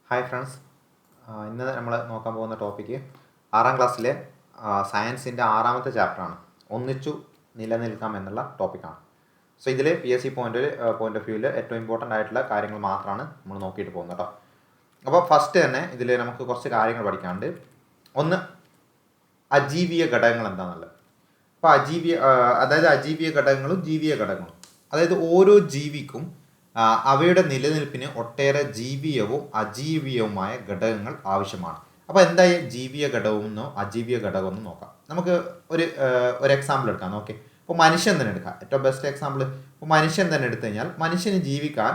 Hi friends, ഇന്ന് നമ്മൾ നോക്കാൻ പോകുന്ന ടോപ്പിക്ക് 6ാം ക്ലാസ്സിലെ സയൻസിൻ്റെ 6ാമത്തെ ചാപ്റ്ററാണ്. ഒന്നിച്ചു നിലനിൽക്കാം എന്നുള്ള ടോപ്പിക്കാണ്. സോ ഇതിൽ PSC പോയിന്റ് ഓഫ് വ്യൂവിൽ ഏറ്റവും ഇമ്പോർട്ടൻ്റ് ആയിട്ടുള്ള കാര്യങ്ങൾ മാത്രമാണ് നമ്മൾ നോക്കിയിട്ട് പോകുന്നത് കേട്ടോ. അപ്പോൾ ഫസ്റ്റ് തന്നെ ഇതിൽ നമുക്ക് കുറച്ച് കാര്യങ്ങൾ പഠിക്കാനുണ്ട്. ഒന്ന്, അജീവീയ ഘടകങ്ങൾ എന്താണെന്നുള്ളത്. അപ്പോൾ അജീവീയ ഘടകങ്ങളും ജീവീയ ഘടകങ്ങളും, അതായത് ഓരോ ജീവിക്കും അവയുടെ നിലനിൽപ്പിന് ഒട്ടേറെ ജീവീയവും അജീവീയവുമായ ഘടകങ്ങൾ ആവശ്യമാണ്. അപ്പോൾ എന്തായി ജീവീയ ഘടകമെന്നോ അജീവീയ ഘടകമെന്നോ നോക്കാം. നമുക്ക് ഒരു എക്സാമ്പിൾ എടുക്കാം. ഓക്കെ, ഇപ്പോൾ മനുഷ്യൻ തന്നെ എടുക്കാം. ഏറ്റവും ബെസ്റ്റ് എക്സാമ്പിൾ, ഇപ്പോൾ മനുഷ്യൻ തന്നെ എടുത്തു കഴിഞ്ഞാൽ മനുഷ്യന് ജീവിക്കാൻ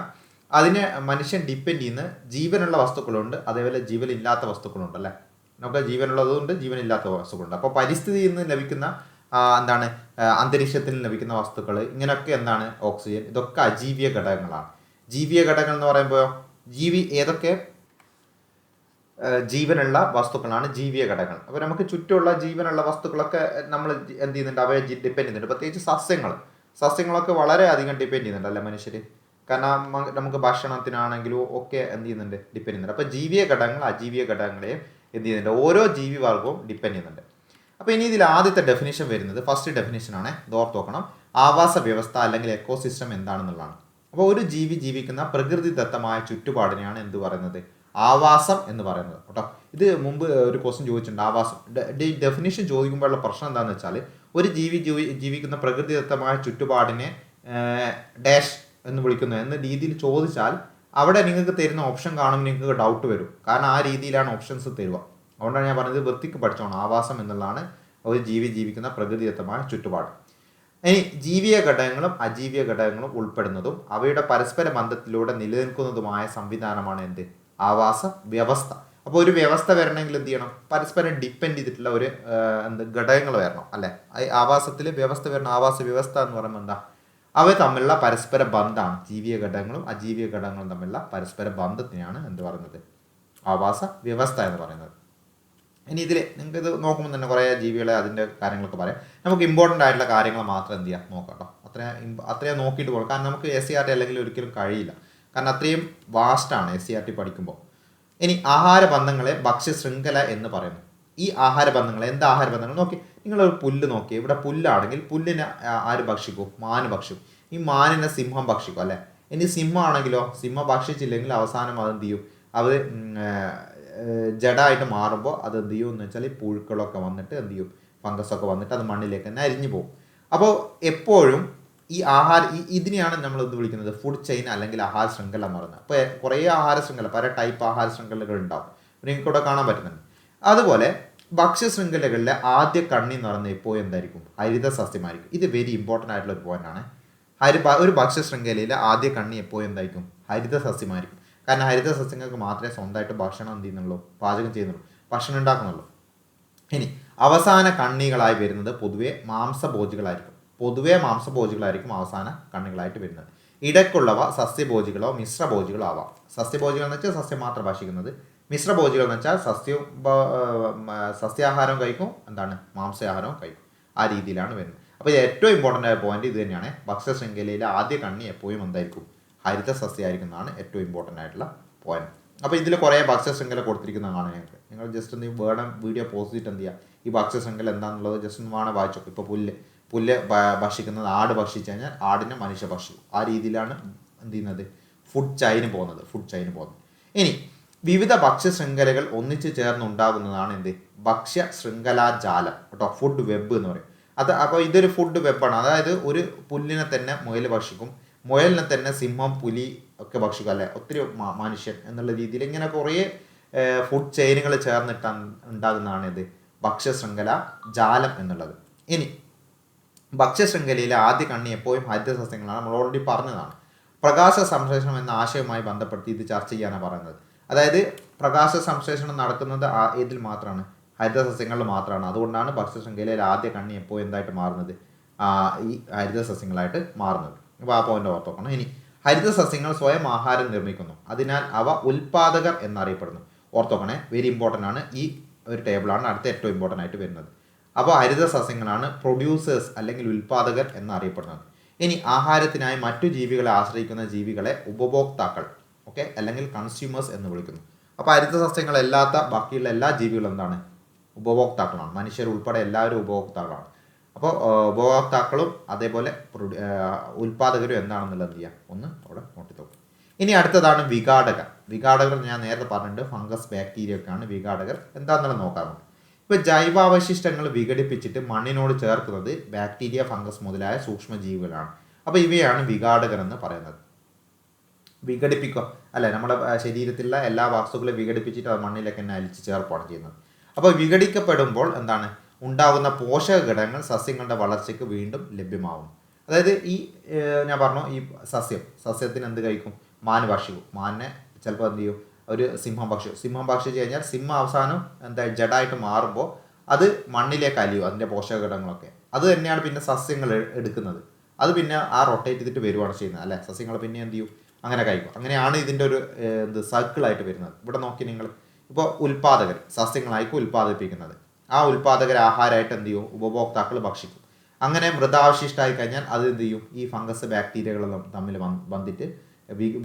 മനുഷ്യൻ ഡിപ്പെൻഡ് ചെയ്യുന്ന ജീവനുള്ള വസ്തുക്കളുണ്ട്, അതേപോലെ ജീവനില്ലാത്ത വസ്തുക്കളുണ്ട് അല്ലേ. നമുക്ക് ജീവനുള്ളതുകൊണ്ട് ജീവനില്ലാത്ത വസ്തുക്കളുണ്ട്. അപ്പോൾ പരിസ്ഥിതിയിൽ നിന്ന് ലഭിക്കുന്ന അന്തരീക്ഷത്തിൽ ലഭിക്കുന്ന വസ്തുക്കൾ, ഇങ്ങനെയൊക്കെ ഓക്സിജൻ, ഇതൊക്കെ അജീവീയ ഘടകങ്ങളാണ്. ജീവീയ ഘടകങ്ങൾ എന്ന് പറയുമ്പോൾ ഏതൊക്കെ ജീവനുള്ള വസ്തുക്കളാണ് ജീവീയ ഘടകങ്ങൾ. അപ്പോൾ നമുക്ക് ചുറ്റുമുള്ള ജീവനുള്ള വസ്തുക്കളൊക്കെ നമ്മൾ എന്ത് ചെയ്യുന്നുണ്ട്, അവയെ ഡിപ്പെൻഡ് ചെയ്യുന്നുണ്ട്. പ്രത്യേകിച്ച് സസ്യങ്ങളൊക്കെ വളരെ അധികം ഡിപ്പെൻഡ് ചെയ്യുന്നുണ്ട് അല്ലേ മനുഷ്യർ. കാരണം നമുക്ക് ഭക്ഷണത്തിനാണെങ്കിലും ഒക്കെ എന്ത് ചെയ്യുന്നുണ്ട്, ഡിപ്പെൻഡ് ചെയ്യുന്നുണ്ട്. അപ്പോൾ ജീവീയ ഘടകങ്ങൾ അജീവീയ ഘടകങ്ങളെയും എന്ത് ചെയ്യുന്നുണ്ട്, ഓരോ ജീവിവർഗവും ഡിപ്പെൻഡ് ചെയ്യുന്നുണ്ട്. അപ്പോൾ ഇനി ഇതിൽ ആദ്യത്തെ ഡെഫിനേഷൻ വരുന്നത്, ഫസ്റ്റ് ഡെഫിനേഷനാണ്, ഓർത്ത് നോക്കണം. ആവാസ വ്യവസ്ഥ അല്ലെങ്കിൽ എക്കോസിസ്റ്റം എന്താണെന്നുള്ളതാണ്. അപ്പോൾ ഒരു ജീവി ജീവിക്കുന്ന പ്രകൃതിദത്തമായ ചുറ്റുപാടിനെയാണ് എന്ത് പറയുന്നത്, ആവാസം എന്ന് പറയുന്നത് കേട്ടോ. ഇത് മുമ്പ് ഒരു ക്വസ്റ്റ്യൻ ചോദിച്ചിട്ടുണ്ട്, ആവാസം ഡെഫിനേഷൻ ചോദിക്കുമ്പോഴുള്ള പ്രശ്നം എന്താണെന്ന് വെച്ചാൽ, ഒരു ജീവിക്കുന്ന പ്രകൃതിദത്തമായ ചുറ്റുപാടിനെ ഡാഷ് എന്ന് വിളിക്കുന്നു എന്ന രീതിയിൽ ചോദിച്ചാൽ അവിടെ നിങ്ങൾക്ക് തരുന്ന ഓപ്ഷൻ കാണുമ്പോൾ നിങ്ങൾക്ക് ഡൗട്ട് വരും. കാരണം ആ രീതിയിലാണ് ഓപ്ഷൻസ് തരുക. അതുകൊണ്ടാണ് ഞാൻ പറഞ്ഞത് വൃത്തിക്ക് പഠിച്ചോണം. ആവാസം എന്നുള്ളതാണ് ഒരു ജീവിക്കുന്ന പ്രകൃതിദത്തമായ ചുറ്റുപാട്. ഇനി ജീവീയ ഘടകങ്ങളും അജീവീയ ഘടകങ്ങളും ഉൾപ്പെടുന്നതും അവയുടെ പരസ്പര ബന്ധത്തിലൂടെ നിലനിൽക്കുന്നതുമായ സംവിധാനമാണ് എന്ത്, ആവാസ വ്യവസ്ഥ. അപ്പോൾ ഒരു വ്യവസ്ഥ വരണമെങ്കിൽ എന്ത് ചെയ്യണം, പരസ്പരം ഡിപ്പെൻഡ് ചെയ്തിട്ടുള്ള ഒരു ഘടകങ്ങൾ വരണം അല്ലേ. ആവാസത്തിൽ വ്യവസ്ഥ വരണം. ആവാസ വ്യവസ്ഥ എന്ന് പറയുമ്പോൾ എന്താ, അവ തമ്മിലുള്ള പരസ്പര ബന്ധമാണ്. ജീവീയ ഘടകങ്ങളും അജീവീയ ഘടകങ്ങളും തമ്മിലുള്ള പരസ്പര ബന്ധത്തിനെയാണ് എന്ത് പറയുന്നത്, ആവാസ വ്യവസ്ഥ എന്ന് പറയുന്നത്. ഇനി ഇതിൽ നിങ്ങൾക്ക് ഇത് നോക്കുമ്പോൾ തന്നെ കുറേ ജീവികളെ അതിൻ്റെ കാര്യങ്ങളൊക്കെ പറയാം. നമുക്ക് ഇമ്പോർട്ടൻ്റ് ആയിട്ടുള്ള കാര്യങ്ങൾ മാത്രം എന്ത് ചെയ്യാം നോക്കാം കേട്ടോ. അത്രയും നോക്കിയിട്ട് പോകാം. കാരണം നമുക്ക് SCERT അല്ലെങ്കിൽ ഒരിക്കലും കഴിയില്ല. കാരണം അത്രയും വാസ്റ്റാണ് SCERT പഠിക്കുമ്പോൾ. ഇനി ആഹാരബന്ധങ്ങളെ ഭക്ഷ്യശൃംഖല എന്ന് പറയുന്നു. ഈ ആഹാരബന്ധങ്ങൾ എന്താ ആഹാരബന്ധങ്ങൾ നോക്കി, നിങ്ങളൊരു പുല്ല് നോക്കി. ഇവിടെ പുല്ലാണെങ്കിൽ പുല്ലിനെ ആര് ഭക്ഷിക്കും, മാന് ഭക്ഷിക്കും. ഈ മാനിനെ സിംഹം ഭക്ഷിക്കും അല്ലേ. ഇനി സിംഹമാണെങ്കിലോ, സിംഹം ഭക്ഷിച്ചില്ലെങ്കിൽ അവസാനം അതെന്ത് ചെയ്യും, അത് ജഡമായിട്ട് മാറുമ്പോൾ അത് എന്ത് ചെയ്യും എന്ന് വെച്ചാൽ, ഈ പുഴുക്കളൊക്കെ വന്നിട്ട് എന്ത് ചെയ്യും, ഫംഗസൊക്കെ വന്നിട്ട് അത് മണ്ണിലേക്ക് തന്നെ അരിഞ്ഞു പോകും. അപ്പോൾ എപ്പോഴും ഈ ഇതിനെയാണ് നമ്മൾ എന്ത് വിളിക്കുന്നത്, ഫുഡ് ചെയിൻ അല്ലെങ്കിൽ ആഹാര ശൃംഖല എന്ന് പറയുന്നത്. അപ്പോൾ കുറേ ആഹാര ശൃംഖല, പല ടൈപ്പ് ആഹാര ശൃംഖലകൾ ഉണ്ടാവും. നിങ്ങൾക്ക് ഇവിടെ കാണാൻ പറ്റുന്നുണ്ട്. അതുപോലെ ഭക്ഷ്യശൃംഖലകളിലെ ആദ്യ കണ്ണി എന്ന് പറയുന്നത് എപ്പോഴും എന്തായിരിക്കും, ഹരിത സസ്യമായിരിക്കും. ഇത് വെരി ഇമ്പോർട്ടൻ്റ് ആയിട്ടുള്ള ഒരു പോയിന്റാണ്. ഒരു ഭക്ഷ്യശൃംഖലയിലെ ആദ്യ കണ്ണി എപ്പോഴും എന്തായിരിക്കും, ഹരിത സസ്യമായിരിക്കും. കാരണം ഹരിത സസ്യങ്ങൾക്ക് മാത്രമേ സ്വന്തമായിട്ട് ഭക്ഷണം എന്ത് ചെയ്യുന്നുള്ളൂ, പാചകം ചെയ്യുന്നുള്ളൂ, ഭക്ഷണം ഉണ്ടാക്കുന്നുള്ളൂ. ഇനി അവസാന കണ്ണികളായി വരുന്നത് പൊതുവെ മാംസഭോജികളായിരിക്കും അവസാന കണ്ണികളായിട്ട് വരുന്നത്. ഇടയ്ക്കുള്ളവ സസ്യഭോജികളോ മിശ്രഭോജികളോ ആവാം. സസ്യഭോജികൾ എന്ന് വെച്ചാൽ സസ്യം മാത്രം ഭക്ഷിക്കുന്നത്. മിശ്രഭോജികൾ എന്ന് വെച്ചാൽ സസ്യാഹാരം കഴിക്കും, മാംസാഹാരവും കഴിക്കും. ആ രീതിയിലാണ് വരുന്നത്. അപ്പോൾ ഏറ്റവും ഇമ്പോർട്ടൻ്റ് ആയ പോയിന്റ് ഇത് തന്നെയാണ്. ഭക്ഷ്യശൃംഖലയിലെ ആദ്യ കണ്ണി എപ്പോഴും എന്തായിരിക്കും, ഹരിത സസ്യമായിരിക്കും എന്നാണ് ഏറ്റവും ഇമ്പോർട്ടൻ്റ് ആയിട്ടുള്ള പോയിന്റ്. അപ്പോൾ ഇതിൽ കുറേ ഭക്ഷ്യശൃംഖല കൊടുത്തിരിക്കുന്നതാണ്. നിങ്ങൾ ജസ്റ്റ് ഒന്ന് വീഡിയോ പോസ്റ്റ് ചെയ്തിട്ട് എന്ത് ചെയ്യുക, ഈ ഭക്ഷ്യശൃംഖല എന്താണെന്നുള്ളത് ജസ്റ്റ് ഒന്ന് വേണം വായിച്ചോ. ഇപ്പോൾ പുല്ല് ഭക്ഷിക്കുന്നത്, ആട് ഭക്ഷിച്ചു കഴിഞ്ഞാൽ ആടിനെ മനുഷ്യ ഭക്ഷിക്കും. ആ രീതിയിലാണ് എന്ത് ചെയ്യുന്നത്, ഫുഡ് ചൈന് പോകുന്നത്. ഇനി വിവിധ ഭക്ഷ്യശൃംഖലകൾ ഒന്നിച്ചു ചേർന്നുണ്ടാകുന്നതാണ് എന്ത്, ഭക്ഷ്യ ശൃംഖലാജാലം കേട്ടോ, ഫുഡ് വെബ് എന്ന് പറയും. അപ്പോൾ ഇതൊരു ഫുഡ് വെബാണ്. അതായത് ഒരു പുല്ലിനെ തന്നെ മുയൽ ഭക്ഷിക്കും, മുയലിനെ തന്നെ സിംഹം, പുലി ഒക്കെ ഭക്ഷിക്കും അല്ലേ, ഒത്തിരി മനുഷ്യൻ എന്നുള്ള രീതിയിൽ ഇങ്ങനെ കുറേ ഫുഡ് ചെയിനുകൾ ചേർന്നിട്ട് ഉണ്ടാകുന്നതാണ് ഇത് ഭക്ഷ്യശൃംഖല ജാലം എന്നുള്ളത്. ഇനി ഭക്ഷ്യശൃംഖലയിലെ ആദ്യ കണ്ണി എപ്പോഴും ഹരിത സസ്യങ്ങളാണ്. നമ്മൾ ഓൾറെഡി പറഞ്ഞതാണ്. പ്രകാശ സംശ്ലേഷണം എന്ന ആശയവുമായി ബന്ധപ്പെടുത്തി ഇത് ചർച്ച ചെയ്യാനാണ് പറയുന്നത്. അതായത് പ്രകാശ സംശ്ലേഷണം നടക്കുന്നത് ഇതിൽ മാത്രമാണ്, ഹരിത സസ്യങ്ങളിൽ മാത്രമാണ്. അതുകൊണ്ടാണ് ഭക്ഷ്യശൃംഖലയിലെ ആദ്യ കണ്ണി എപ്പോഴും എന്തായിട്ട് മാറുന്നത്, ഈ ഹരിത സസ്യങ്ങളായിട്ട് മാറുന്നത്. അപ്പോൾ ആ പോയിന്റ് ഓർത്ത് നോക്കണം. ഇനി ഹരിത സസ്യങ്ങൾ സ്വയം ആഹാരം നിർമ്മിക്കുന്നു, അതിനാൽ അവ ഉൽപാദകർ എന്നറിയപ്പെടുന്നു. ഓർത്ത് നോക്കണേ, വെരി ഇമ്പോർട്ടൻ്റ് ആണ്. ഈ ഒരു ടേബിളാണ് അടുത്ത ഏറ്റവും ഇമ്പോർട്ടൻ്റ് ആയിട്ട് വരുന്നത്. അപ്പോൾ ഹരിത സസ്യങ്ങളാണ് പ്രൊഡ്യൂസേഴ്സ് അല്ലെങ്കിൽ ഉൽപാദകർ എന്നറിയപ്പെടുന്നത്. ഇനി ആഹാരത്തിനായി മറ്റു ജീവികളെ ആശ്രയിക്കുന്ന ജീവികളെ ഉപഭോക്താക്കൾ, ഓക്കെ, അല്ലെങ്കിൽ കൺസ്യൂമേഴ്സ് എന്ന് വിളിക്കുന്നു. അപ്പോൾ ഹരിത സസ്യങ്ങളല്ലാത്ത ബാക്കിയുള്ള എല്ലാ ജീവികളും എന്താണ്, ഉപഭോക്താക്കളാണ്. മനുഷ്യർ ഉൾപ്പെടെ എല്ലാവരും ഉപഭോക്താക്കളാണ്. അപ്പോൾ ഉപഭോക്താക്കളും അതേപോലെ ഉൽപാദകരും എന്താണെന്നുള്ളത് എന്ത് ചെയ്യാം, ഒന്ന് അവിടെ നോട്ടി നോക്കും. ഇനി അടുത്തതാണ് വിഘാടകർ. വിഘാടകർ ഞാൻ നേരത്തെ പറഞ്ഞിട്ടുണ്ട്, ഫംഗസ് ബാക്ടീരിയ ഒക്കെയാണ് വിഘാടകർ. എന്താണെന്നുള്ളത് നോക്കാറുണ്ട്. ഇപ്പോൾ ജൈവാവശിഷ്ടങ്ങൾ വിഘടിപ്പിച്ചിട്ട് മണ്ണിനോട് ചേർക്കുന്നത് ബാക്ടീരിയ, ഫംഗസ് മുതലായ സൂക്ഷ്മജീവികളാണ്. അപ്പോൾ ഇവയാണ് വിഘാടകർ എന്ന് പറയുന്നത്. വിഘടിപ്പിക്കുക അല്ലെ, നമ്മുടെ ശരീരത്തിലുള്ള എല്ലാ വസ്തുക്കളും വിഘടിപ്പിച്ചിട്ട് അത് മണ്ണിലേക്ക് തന്നെ അലിച്ച് ചേർപ്പാണ് ചെയ്യുന്നത്. അപ്പോൾ വിഘടിക്കപ്പെടുമ്പോൾ എന്താണ് ഉണ്ടാകുന്ന പോഷക ഘടകങ്ങൾ സസ്യങ്ങളുടെ വളർച്ചയ്ക്ക് വീണ്ടും ലഭ്യമാവും. അതായത് ഈ ഞാൻ പറഞ്ഞു, ഈ സസ്യത്തിന് എന്ത് കഴിക്കും, മാന് ഭക്ഷിക്കും. മാനിനെ ചിലപ്പോൾ എന്ത് ചെയ്യും, ഒരു സിംഹം ഭക്ഷിച്ച് കഴിഞ്ഞാൽ സിംഹം അവസാനം എന്താ ജഡായിട്ട് മാറുമ്പോൾ അത് മണ്ണിലേക്ക് അലിയും, അതിൻ്റെ പോഷക ഘടകങ്ങളൊക്കെ. അത് തന്നെയാണ് പിന്നെ സസ്യങ്ങൾ എടുക്കുന്നത്. അത് പിന്നെ ആ റൊട്ടേറ്റ് ചെയ്തിട്ട് വരുവാണ് ചെയ്യുന്നത് അല്ലേ. സസ്യങ്ങൾ പിന്നെ എന്ത് ചെയ്യും, അങ്ങനെ കഴിക്കും. അങ്ങനെയാണ് ഇതിൻ്റെ ഒരു സർക്കിളായിട്ട് വരുന്നത്. ഇവിടെ നോക്കി നിങ്ങൾ, ഇപ്പോൾ ഉൽപാദകർ സസ്യങ്ങളായിരിക്കും ഉൽപ്പാദിപ്പിക്കുന്നത്. ആ ഉൽപാദകർ ആഹാരമായിട്ട് എന്ത് ചെയ്യും, ഉപഭോക്താക്കൾ ഭക്ഷിക്കും. അങ്ങനെ മൃതാവശിഷ്ടമായി കഴിഞ്ഞാൽ അത് എന്ത് ചെയ്യും, ഈ ഫംഗസ് ബാക്ടീരിയകളും തമ്മിൽ ബന്ധിട്ട്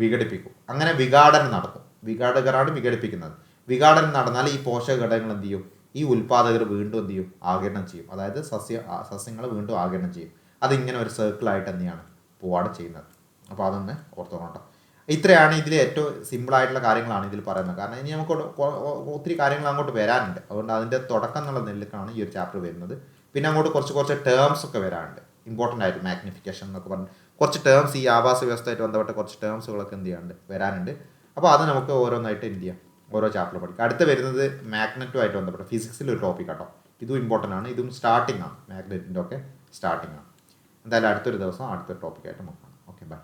വിഘടിപ്പിക്കും. അങ്ങനെ വിഘാടനം നടക്കും. വിഘാടകരാണ് വിഘടിപ്പിക്കുന്നത്. വിഘാടനം നടന്നാൽ ഈ പോഷക ഘടകങ്ങൾ എന്ത് ചെയ്യും, ഈ ഉൽപാദകർ വീണ്ടും എന്ത് ചെയ്യും, ആഗിരണം ചെയ്യും. അതായത് സസ്യങ്ങൾ വീണ്ടും ആഗിരണം ചെയ്യും. അതിങ്ങനെ ഒരു സർക്കിളായിട്ട് എന്തെയാണ് പോവാണ് ചെയ്യുന്നത്. അപ്പോൾ അതൊന്ന് ഓർത്തോണം കേട്ടോ. ഇത്രയാണ് ഇതിൽ ഏറ്റവും സിമ്പിളായിട്ടുള്ള കാര്യങ്ങളാണ് ഇതിൽ പറയുന്നത്. കാരണം ഇനി നമുക്ക് ഒത്തിരി കാര്യങ്ങൾ അങ്ങോട്ട് വരാനുണ്ട്. അതുകൊണ്ട് അതിൻ്റെ തുടക്കം എന്നുള്ള നിലക്കാണ് ഈ ഒരു ചാപ്റ്റർ വരുന്നത്. പിന്നെ അങ്ങോട്ട് കുറച്ച് ടേംസ് ഒക്കെ വരാനുണ്ട്. ഇമ്പോർട്ടൻ്റ് ആയിട്ട് മാഗ്നിഫിക്കേഷൻ എന്നൊക്കെ പറഞ്ഞ് കുറച്ച് ടേംസ്, ഈ ആവാസ വ്യവസ്ഥയായിട്ട് ബന്ധപ്പെട്ട കുറച്ച് ടേംസുകളൊക്കെ എന്ത് ചെയ്യാനുണ്ട്, വരാനുണ്ട്. അപ്പോൾ അത് നമുക്ക് ഓരോന്നായിട്ട് എന്ത് ചെയ്യാം, ഓരോ ചാപ്റ്റർ പഠിക്കാം. അടുത്ത് വരുന്നത് മാഗ്നറ്റുമായിട്ട് ബന്ധപ്പെട്ട ഫിസിക്സിൽ ഒരു ടോപ്പിക് കേട്ടോ. ഇതും ഇമ്പോർട്ടൻ്റ് ആണ്. ഇതും സ്റ്റാർട്ടിംഗ് ആണ്, മാഗ്നറ്റിൻ്റെ ഒക്കെ സ്റ്റാർട്ടിംഗ് ആണ്. എന്തായാലും അടുത്തൊരു ദിവസം അടുത്തൊരു ടോപ്പിക്കായിട്ട് നോക്കാം. Okay, by.